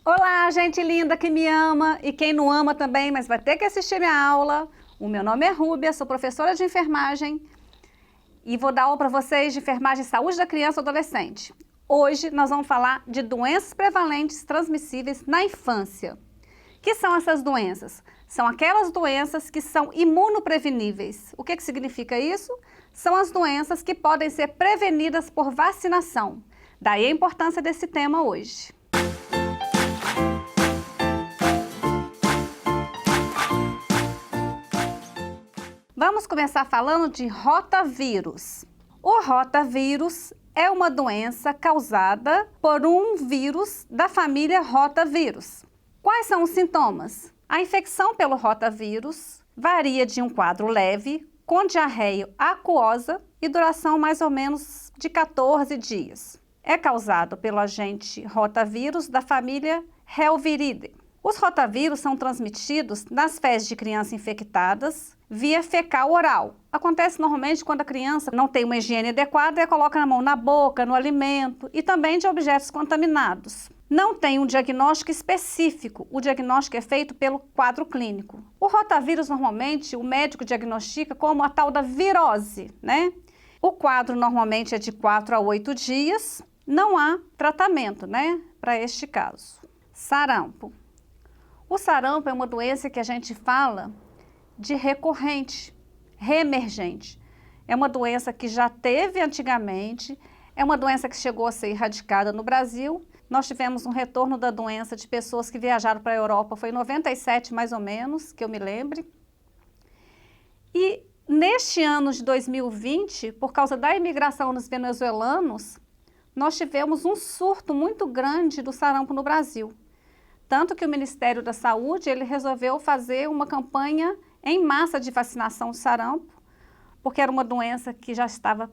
Olá, gente linda que me ama e quem não ama também, mas vai ter que assistir minha aula. O meu nome é Rúbia, sou professora de enfermagem e vou dar aula para vocês de enfermagem e saúde da criança e adolescente. Hoje nós vamos falar de doenças prevalentes transmissíveis na infância. O que são essas doenças? São aquelas doenças que são imunopreveníveis. O que significa isso? São as doenças que podem ser prevenidas por vacinação. Daí a importância desse tema hoje. Vamos começar falando de rotavírus. O rotavírus é uma doença causada por um vírus da família rotavírus. Quais são os sintomas? A infecção pelo rotavírus varia de um quadro leve, com diarreia aquosa e duração mais ou menos de 14 dias. É causado pelo agente rotavírus da família Helviridae. Os rotavírus são transmitidos nas fezes de crianças infectadas via fecal oral. Acontece normalmente quando a criança não tem uma higiene adequada e coloca a mão na boca, no alimento e também de objetos contaminados. Não tem um diagnóstico específico, o diagnóstico é feito pelo quadro clínico. O rotavírus normalmente o médico diagnostica como a tal da virose, né? O quadro normalmente é de 4 a 8 dias, não há tratamento, né, para este caso. Sarampo. O sarampo é uma doença que a gente fala de recorrente, reemergente. É uma doença que já teve antigamente, é uma doença que chegou a ser erradicada no Brasil. Nós tivemos um retorno da doença de pessoas que viajaram para a Europa, foi em 97 mais ou menos, que eu me lembre. E neste ano de 2020, por causa da imigração dos venezuelanos, nós tivemos um surto muito grande do sarampo no Brasil. Tanto que o Ministério da Saúde ele resolveu fazer uma campanha em massa de vacinação do sarampo, porque era uma doença que já estava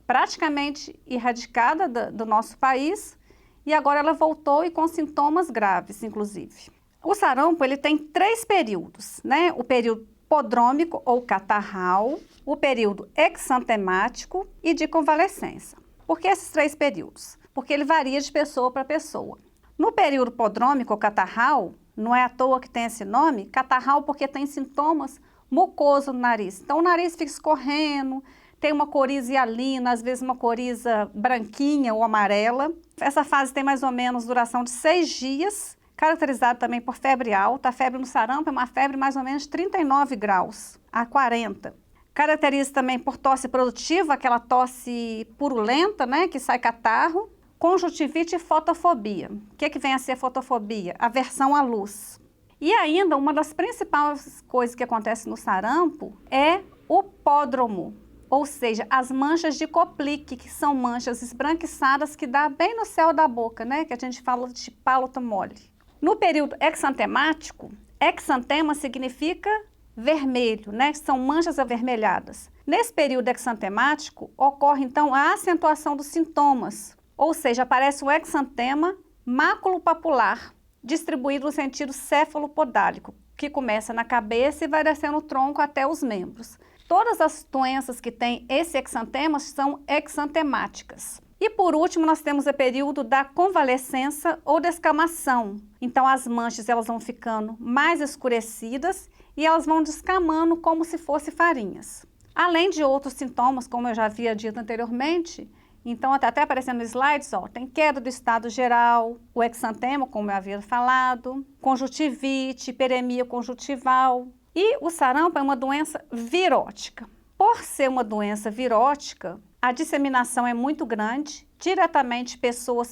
praticamente erradicada do nosso país e agora ela voltou e com sintomas graves, inclusive. O sarampo ele tem 3 períodos, né? O período prodrômico ou catarral, o período exantemático e de convalescença. Por que esses 3 períodos? Porque ele varia de pessoa para pessoa. No período prodrômico ou catarral, não é à toa que tem esse nome, catarral porque tem sintomas mucosos no nariz. Então o nariz fica escorrendo, tem uma coriza hialina, às vezes uma coriza branquinha ou amarela. Essa fase tem mais ou menos duração de 6 dias, caracterizada também por febre alta. A febre no sarampo é uma febre mais ou menos de 39 graus a 40. Caracteriza também por tosse produtiva, aquela tosse purulenta, né, que sai catarro. Conjuntivite e fotofobia. O que vem a ser fotofobia? Aversão à luz. E ainda, uma das principais coisas que acontece no sarampo é o pódromo, ou seja, as manchas de Koplik, que são manchas esbranquiçadas que dá bem no céu da boca, né? Que a gente fala de pálito mole. No período exantemático, exantema significa vermelho, né? São manchas avermelhadas. Nesse período exantemático, ocorre então a acentuação dos sintomas, ou seja, aparece o exantema maculopapular, distribuído no sentido céfalo-podálico, que começa na cabeça e vai descendo no tronco até os membros. Todas as doenças que têm esse exantema são exantemáticas. E por último, nós temos o período da convalescença ou descamação. Então as manchas elas vão ficando mais escurecidas e elas vão descamando como se fossem farinhas. Além de outros sintomas, como eu já havia dito anteriormente, então, até aparecendo nos slides, ó, tem queda do estado geral, o exantema, como eu havia falado, conjuntivite, hiperemia conjuntival. E o sarampo é uma doença virótica. Por ser uma doença virótica, a disseminação é muito grande, diretamente pessoa,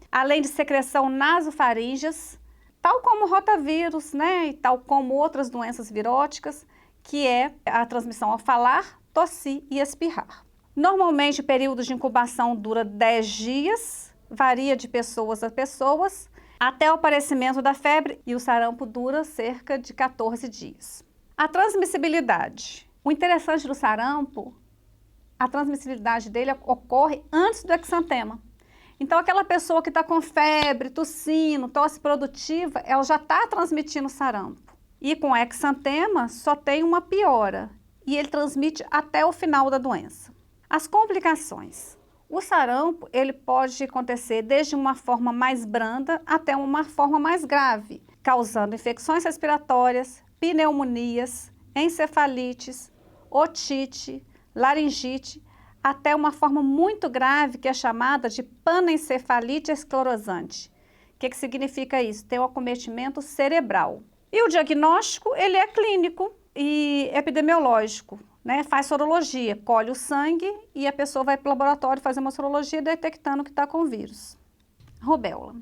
além de secreção nasofaríngeas, tal como o rotavírus, né, e tal como outras doenças viróticas, que é a transmissão ao falar, tossir e espirrar. Normalmente, o período de incubação dura 10 dias, varia de pessoas a pessoas, até o aparecimento da febre, e o sarampo dura cerca de 14 dias. A transmissibilidade. O interessante do sarampo, a transmissibilidade dele ocorre antes do exantema. Então, aquela pessoa que está com febre, tossindo, tosse produtiva, ela já está transmitindo sarampo. E com exantema, só tem uma piora, e ele transmite até o final da doença. As complicações. O sarampo, ele pode acontecer desde uma forma mais branda até uma forma mais grave, causando infecções respiratórias, pneumonias, encefalites, otite, laringite, até uma forma muito grave que é chamada de panencefalite esclerosante. O que significa isso? Tem um acometimento cerebral. E o diagnóstico, ele é clínico e epidemiológico, né? Faz sorologia, colhe o sangue e a pessoa vai para o laboratório fazer uma sorologia detectando que está com o vírus. Rubéola.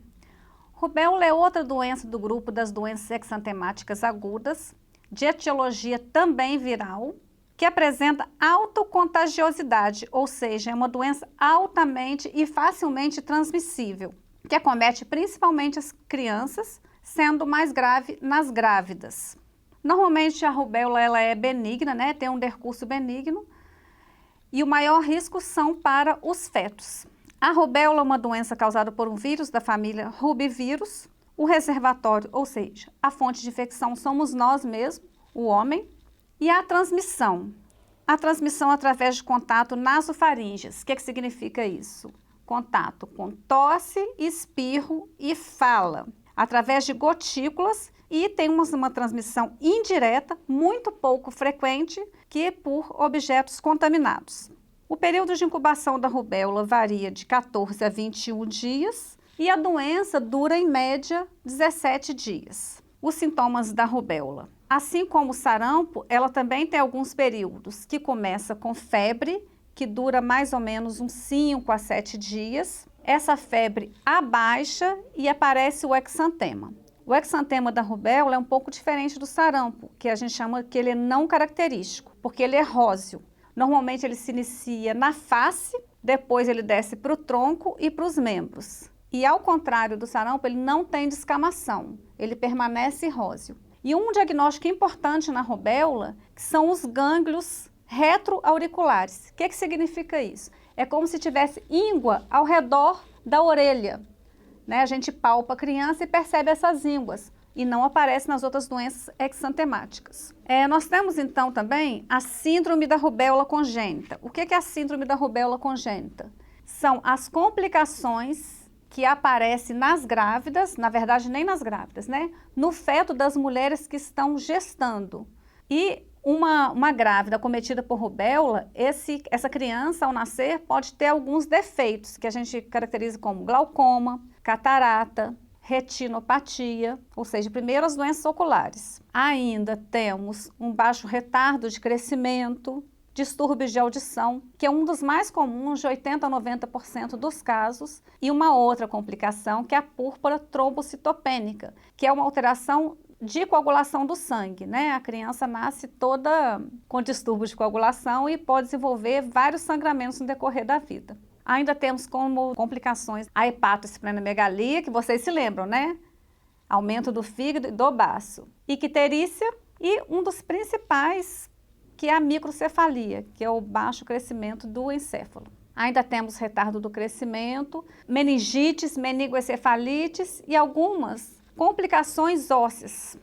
Rubéola é outra doença do grupo das doenças exantemáticas agudas, de etiologia também viral, que apresenta autocontagiosidade, ou seja, é uma doença altamente e facilmente transmissível, que acomete principalmente as crianças, sendo mais grave nas grávidas. Normalmente a rubéola ela é benigna, né? Tem um decurso benigno, e o maior risco são para os fetos. A rubéola é uma doença causada por um vírus da família rubivírus. O reservatório, ou seja, a fonte de infecção somos nós mesmos, o homem. E a transmissão? A transmissão através de contato nasofaríngeos. O que significa isso? Contato com tosse, espirro e fala, através de gotículas, e tem uma transmissão indireta, muito pouco frequente, que é por objetos contaminados. O período de incubação da rubéola varia de 14 a 21 dias e a doença dura em média 17 dias. Os sintomas da rubéola. Assim como o sarampo, ela também tem alguns períodos que começa com febre, que dura mais ou menos uns 5 a 7 dias. Essa febre abaixa e aparece o exantema. O exantema da rubéola é um pouco diferente do sarampo, que a gente chama que ele é não característico, porque ele é róseo. Normalmente ele se inicia na face, depois ele desce para o tronco e para os membros. E ao contrário do sarampo, ele não tem descamação, ele permanece róseo. E um diagnóstico importante na rubéola que são os gânglios retroauriculares. O que significa isso? É como se tivesse íngua ao redor da orelha, né? A gente palpa a criança e percebe essas ínguas e não aparece nas outras doenças exantemáticas. Nós temos então também a síndrome da rubéola congênita. O que é a síndrome da rubéola congênita? São as complicações que aparecem nas grávidas, na verdade nem nas grávidas, né? No feto das mulheres que estão gestando. E uma grávida acometida por rubéola, essa criança ao nascer pode ter alguns defeitos que a gente caracteriza como glaucoma, catarata, retinopatia, ou seja, primeiro as doenças oculares. Ainda temos um baixo retardo de crescimento, distúrbios de audição, que é um dos mais comuns, de 80% a 90% dos casos, e uma outra complicação que é a púrpura trombocitopênica, que é uma alteração de coagulação do sangue, né? A criança nasce toda com distúrbios de coagulação e pode desenvolver vários sangramentos no decorrer da vida. Ainda temos como complicações a hepatosplenomegalia, que vocês se lembram, né? Aumento do fígado e do baço. Icterícia e um dos principais, que é a microcefalia, que é o baixo crescimento do encéfalo. Ainda temos retardo do crescimento, meningites, meningoencefalites e algumas complicações ósseas.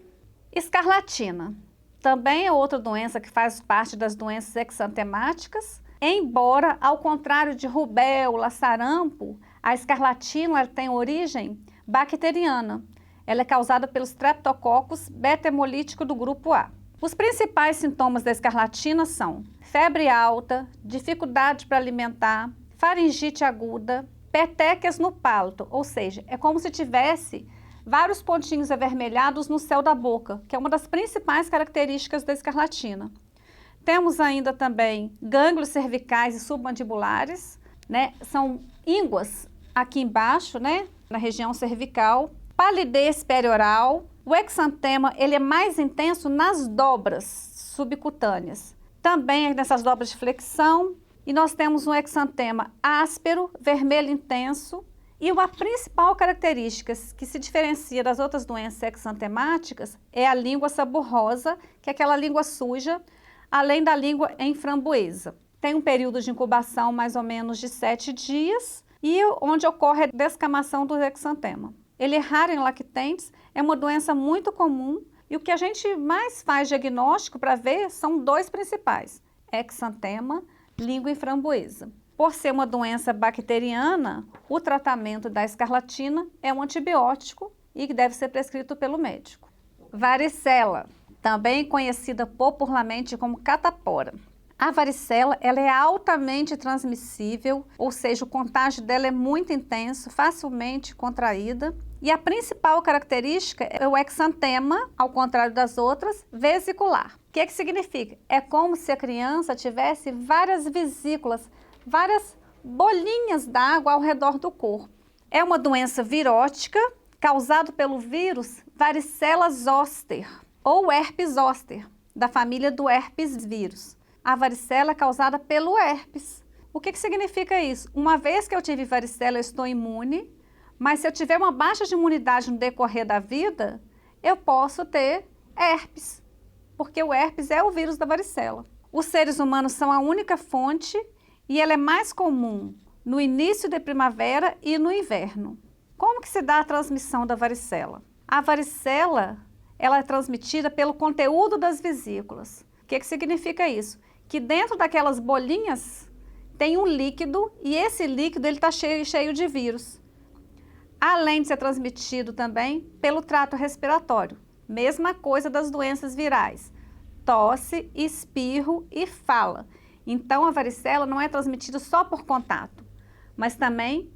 Escarlatina também é outra doença que faz parte das doenças exantemáticas, embora, ao contrário de rubéola, sarampo, a escarlatina tem origem bacteriana. Ela é causada pelos streptococcus beta-hemolítico do grupo A. Os principais sintomas da escarlatina são febre alta, dificuldade para alimentar, faringite aguda, petequias no palato, ou seja, é como se tivesse vários pontinhos avermelhados no céu da boca, que é uma das principais características da escarlatina. Temos ainda também gânglios cervicais e submandibulares, né? São ínguas aqui embaixo, né? Na região cervical, palidez perioral. O exantema, ele é mais intenso nas dobras subcutâneas. Também nessas dobras de flexão. E nós temos um exantema áspero, vermelho intenso. E uma principal característica que se diferencia das outras doenças exantemáticas é a língua saburrosa, que é aquela língua suja, além da língua em framboesa. Tem um período de incubação mais ou menos de 7 dias e onde ocorre a descamação do exantema. Ele é raro em lactentes, é uma doença muito comum e o que a gente mais faz diagnóstico para ver são dois principais, exantema, língua em framboesa. Por ser uma doença bacteriana, o tratamento da escarlatina é um antibiótico e que deve ser prescrito pelo médico. Varicela, também conhecida popularmente como catapora. A varicela, ela é altamente transmissível, ou seja, o contágio dela é muito intenso, facilmente contraída. E a principal característica é o exantema, ao contrário das outras, vesicular. O que significa? É como se a criança tivesse várias vesículas, várias bolinhas d'água ao redor do corpo. É uma doença virótica causada pelo vírus varicela zoster ou herpes zoster, da família do herpes vírus. A varicela é causada pelo herpes. O que significa isso? Uma vez que eu tive varicela, eu estou imune, mas se eu tiver uma baixa de imunidade no decorrer da vida, eu posso ter herpes, porque o herpes é o vírus da varicela. Os seres humanos são a única fonte e ela é mais comum no início da primavera e no inverno. Como que se dá a transmissão da varicela? A varicela, ela é transmitida pelo conteúdo das vesículas. O que significa isso? Que dentro daquelas bolinhas tem um líquido e esse líquido está cheio de vírus. Além de ser transmitido também pelo trato respiratório. Mesma coisa das doenças virais. Tosse, espirro e fala. Então, a varicela não é transmitida só por contato, mas também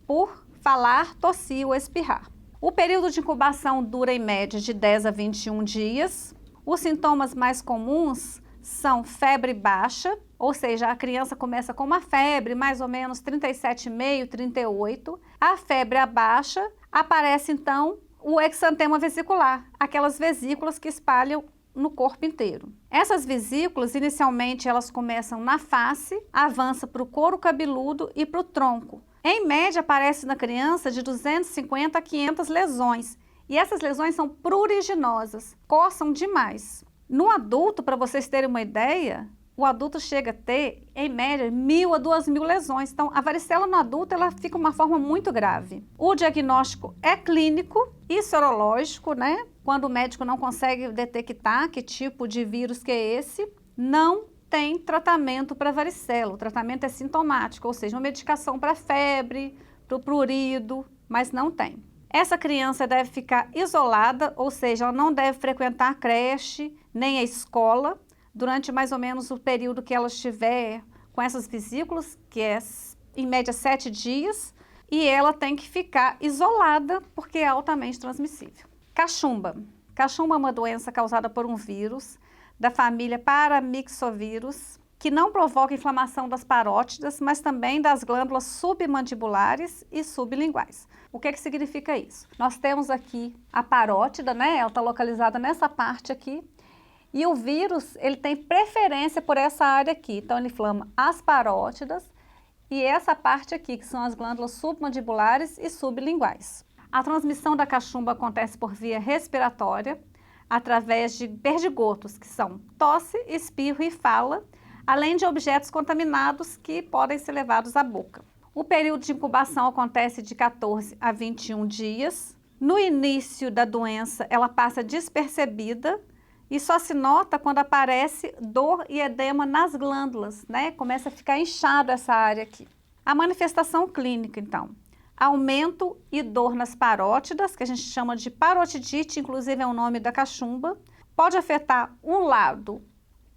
por falar, tossir ou espirrar. O período de incubação dura em média de 10 a 21 dias. Os sintomas mais comuns são febre baixa, ou seja, a criança começa com uma febre, mais ou menos 37,5, 38. A febre abaixa, aparece então o exantema vesicular, aquelas vesículas que espalham no corpo inteiro. Essas vesículas, inicialmente, elas começam na face, avança para o couro cabeludo e para o tronco. Em média, aparece na criança de 250 a 500 lesões. E essas lesões são pruriginosas, coçam demais. No adulto, para vocês terem uma ideia, o adulto chega a ter, em média, 1.000 a 2.000 lesões. Então, a varicela no adulto, ela fica uma forma muito grave. O diagnóstico é clínico e sorológico, né? Quando o médico não consegue detectar que tipo de vírus que é esse, não tem tratamento para varicela. O tratamento é sintomático, ou seja, uma medicação para febre, para o prurido, mas não tem. Essa criança deve ficar isolada, ou seja, ela não deve frequentar a creche, nem a escola, durante mais ou menos o período que ela estiver com essas vesículas, que é em média 7 dias, e ela tem que ficar isolada, porque é altamente transmissível. Cachumba. Cachumba é uma doença causada por um vírus da família Paramyxovírus, que não provoca inflamação das parótidas, mas também das glândulas submandibulares e sublinguais. O que significa isso? Nós temos aqui a parótida, né? Ela está localizada nessa parte aqui. E o vírus, ele tem preferência por essa área aqui. Então, ele inflama as parótidas e essa parte aqui, que são as glândulas submandibulares e sublinguais. A transmissão da cachumba acontece por via respiratória, através de perdigotos, que são tosse, espirro e fala, além de objetos contaminados que podem ser levados à boca. O período de incubação acontece de 14 a 21 dias. No início da doença, ela passa despercebida e só se nota quando aparece dor e edema nas glândulas, né? Começa a ficar inchado essa área aqui. A manifestação clínica, então, aumento e dor nas parótidas, que a gente chama de parotidite, inclusive é o nome da cachumba. Pode afetar um lado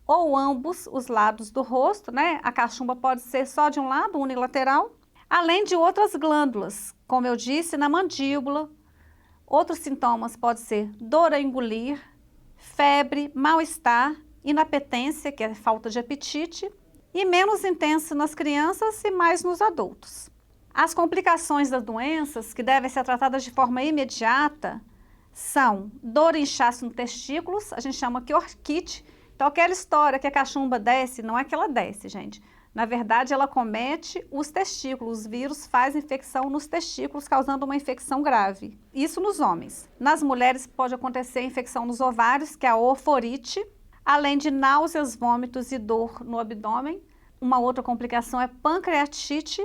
ou ambos os lados do rosto, né? A cachumba pode ser só de um lado, unilateral, além de outras glândulas, como eu disse, na mandíbula. Outros sintomas podem ser dor a engolir, febre, mal-estar, inapetência, que é falta de apetite, e menos intenso nas crianças e mais nos adultos. As complicações das doenças, que devem ser tratadas de forma imediata, são dor e inchaço nos testículos, a gente chama que orquite. Então, aquela história que a cachumba desce, não é que ela desce, gente. Na verdade, ela comete os testículos. Os vírus fazem infecção nos testículos, causando uma infecção grave. Isso nos homens. Nas mulheres, pode acontecer infecção nos ovários, que é a oforite, além de náuseas, vômitos e dor no abdômen. Uma outra complicação é pancreatite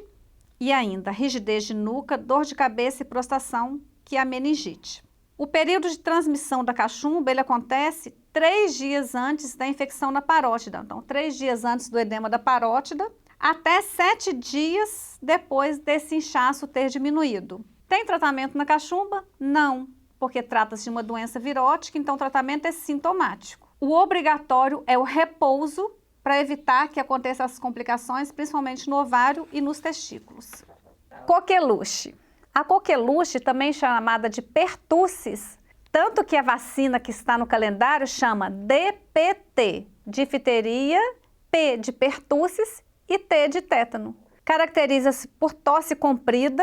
e ainda rigidez de nuca, dor de cabeça e prostração, que é a meningite. O período de transmissão da cachumba, ele acontece 3 dias antes da infecção na parótida. Então, 3 dias antes do edema da parótida, até 7 dias depois desse inchaço ter diminuído. Tem tratamento na cachumba? Não, porque trata-se de uma doença virótica, então o tratamento é sintomático. O obrigatório é o repouso para evitar que aconteçam as complicações, principalmente no ovário e nos testículos. Coqueluche. A coqueluche, também chamada de pertussis, tanto que a vacina que está no calendário chama DPT, difteria, P de pertussis e T de tétano. Caracteriza-se por tosse comprida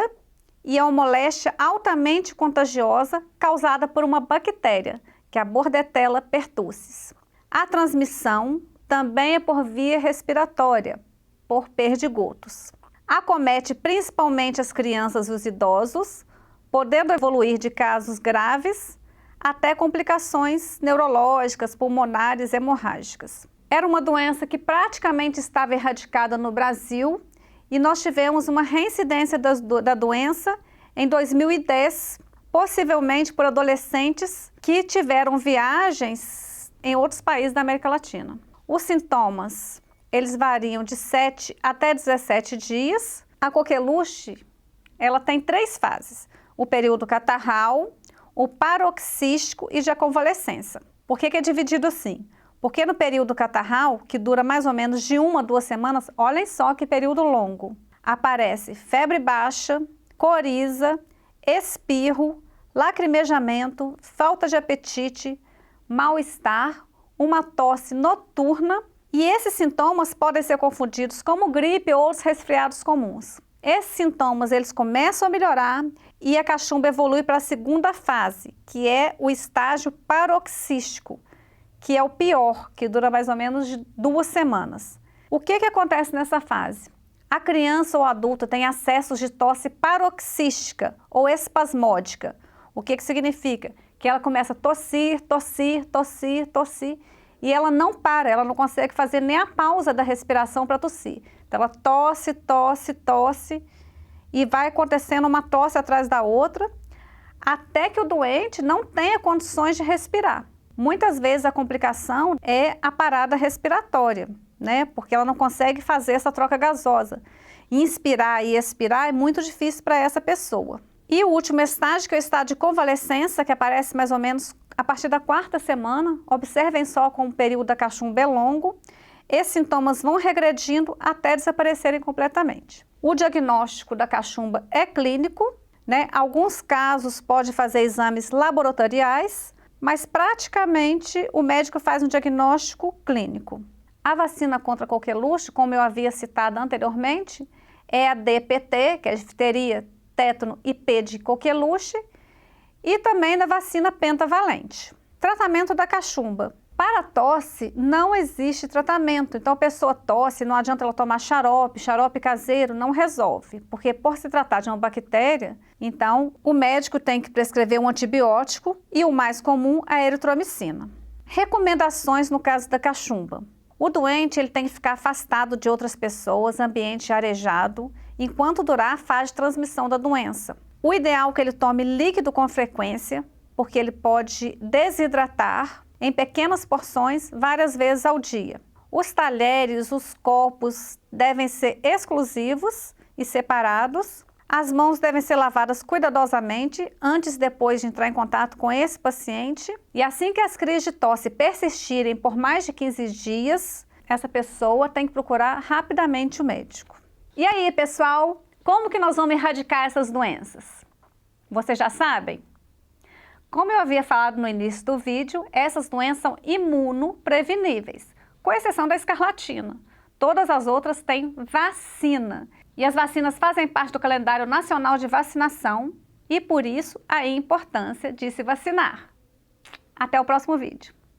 e é uma moléstia altamente contagiosa causada por uma bactéria, que é a Bordetella pertussis. A transmissão também é por via respiratória, por perdigotos. Acomete principalmente as crianças e os idosos, podendo evoluir de casos graves até complicações neurológicas, pulmonares e hemorrágicas. Era uma doença que praticamente estava erradicada no Brasil e nós tivemos uma reincidência da doença em 2010, possivelmente por adolescentes que tiveram viagens em outros países da América Latina. Os sintomas, eles variam de 7 até 17 dias. A coqueluche, ela tem 3 fases: o período catarral, o paroxístico e de convalescença. Por que é dividido assim? Porque no período catarral, que dura mais ou menos de 1 a 2 semanas, olhem só que período longo, aparece febre baixa, coriza, espirro, lacrimejamento, falta de apetite, mal-estar, uma tosse noturna, e esses sintomas podem ser confundidos como gripe ou outros resfriados comuns. Esses sintomas eles começam a melhorar e a cachumba evolui para a segunda fase, que é o estágio paroxístico, que é o pior, que dura mais ou menos de 2 semanas. O que acontece nessa fase? A criança ou adulto tem acessos de tosse paroxística ou espasmódica. O que significa? Que ela começa a tossir, tossir, tossir, tossir, e ela não para, ela não consegue fazer nem a pausa da respiração para tossir. Então ela tosse, tosse, tosse, e vai acontecendo uma tosse atrás da outra, até que o doente não tenha condições de respirar. Muitas vezes a complicação é a parada respiratória, né? Porque ela não consegue fazer essa troca gasosa. Inspirar e expirar é muito difícil para essa pessoa. E o último estágio, que é o estágio de convalescença, que aparece mais ou menos a partir da 4ª semana. Observem só como o período da cachumba é longo. Esses sintomas vão regredindo até desaparecerem completamente. O diagnóstico da cachumba é clínico, né? Alguns casos pode fazer exames laboratoriais, mas praticamente o médico faz um diagnóstico clínico. A vacina contra a coqueluche, como eu havia citado anteriormente, é a DPT, que é a difteria, tétano e P de coqueluche, e também da vacina pentavalente. Tratamento da cachumba. Para a tosse, não existe tratamento, então a pessoa tosse, não adianta ela tomar xarope caseiro não resolve, porque por se tratar de uma bactéria, então o médico tem que prescrever um antibiótico e o mais comum é a eritromicina. Recomendações no caso da cachumba. O doente ele tem que ficar afastado de outras pessoas, ambiente arejado, enquanto durar a fase de transmissão da doença. O ideal é que ele tome líquido com frequência, porque ele pode desidratar em pequenas porções várias vezes ao dia. Os talheres, os copos devem ser exclusivos e separados. As mãos devem ser lavadas cuidadosamente antes e depois de entrar em contato com esse paciente. E assim que as crises de tosse persistirem por mais de 15 dias, essa pessoa tem que procurar rapidamente o médico. E aí, pessoal, como que nós vamos erradicar essas doenças? Vocês já sabem? Como eu havia falado no início do vídeo, essas doenças são imunopreveníveis, com exceção da escarlatina. Todas as outras têm vacina. E as vacinas fazem parte do calendário nacional de vacinação e, por isso, a importância de se vacinar. Até o próximo vídeo.